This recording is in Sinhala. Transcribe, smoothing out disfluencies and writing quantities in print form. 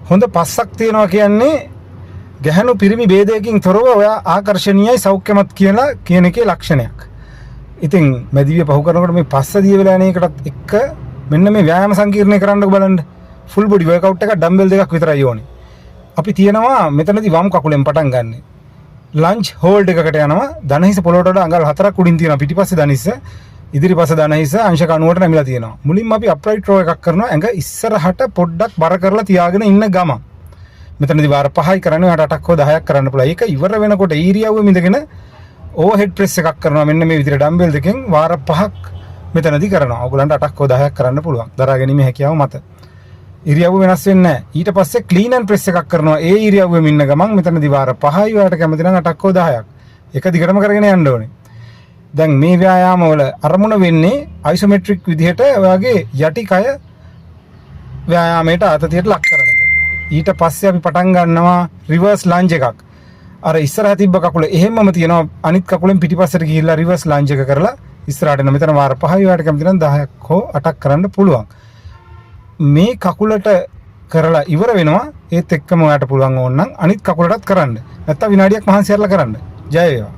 හොඳ පස්සක් තියෙනවා කියන්නේ ගැහණු පිරිමි ભેදයකින් තොරව ඔයා ආකර්ශනීයයි සෞඛ්‍යමත් කියලා කියන එකේ ලක්ෂණයක්. ඉතින් මැදිවිය පහු කරනකොට මේ පස්ස දිය වෙලා යන එකටත් එක්ක මෙන්න මේ ව්‍යායාම සංකීර්ණය කරන්නකො බලන්න. ෆුල් බොඩි වර්කවුට් එකක් ඩම්බෙල් දෙකක් විතරයි ඕනේ. අපි තියනවා මෙතනදී වම් කකුලෙන් පටන් ගන්න. ලන්ජ් හෝල්ඩ් එකකට යනවා. දණහිස පොළොවට වඩා අඟල් 4ක් උඩින් තියෙනවා. පිටිපස්සේ දණහිස, ඉදිරිපස්ස දණහිස අංශක 90ට නැමිලා තියෙනවා. මුලින්ම අපි අප්‍රයිට් රෝ එකක් කරනවා. ඇඟ ඉස්සරහට පොඩ්ඩක් බර කරලා තියාගෙන ඉන්න ගම. මෙතනදී වාර 5යි කරන්නේ. ඔයාලට 8ක් හෝ 10ක් කරන්න පුළුවන්. ඒක ඉවර වෙනකොට ඉරියව්වෙ ඉඳගෙන ඕවර්හෙඩ් ප්‍රෙස් එකක් කරනවා. මෙන්න මේ විදිහට ඩම්බෙල් දෙකෙන් වාර 5ක් මෙතනදී කරනවා. ඔයගලන්ට 8ක් හෝ 10ක් කරන්න පුළුවන්. දරා ගැනීම හැකියාව මත. ඉරියව්ව වෙනස් වෙන්නේ නැහැ. ඊට පස්සේ ක්ලීන් ඇන්ඩ් ප්‍රෙස් එකක් කරනවා. ඒ ඉරියව්වෙම ඉන්න ගමන් මෙතනදී වාර 5යි. ඔයාලට කැමති නම් 8ක් හෝ 10ක්. එක දිගටම කරගෙන යන්න ඕනේ. දැන් මේ ව්‍යායාම වල අරමුණ වෙන්නේ අයිසොමෙට්‍රික් විදිහට ඔයාගේ යටි කය ව්‍යායාමයට ආතතියට ලක් කරන එක. ඊට පස්සේ අපි පටන් ගන්නවා රිවර්ස් ලන්ජ් එකක්. අර ඉස්සරහ තිබ්බ කකුල එහෙමම තියනවා. අනිත් කකුලෙන් පිටිපස්සට ගිහිල්ලා රිවර්ස් ලන්ජ් එක කරලා ඉස්සරහට එන මෙතන වාර 5යි. ඔයාලට කැමති නම් 10ක් හෝ 8ක් කරන්න පුළුවන්. මේ කකුලට කරලා ඉවර වෙනවා. ඒත් එක්කම ඔයාලට පුළුවන් ඕන නම් අනිත් කකුලටත් කරන්න. නැත්තම් විනාඩියක් මහන්සි කරලා කරන්න. ජය වේවා.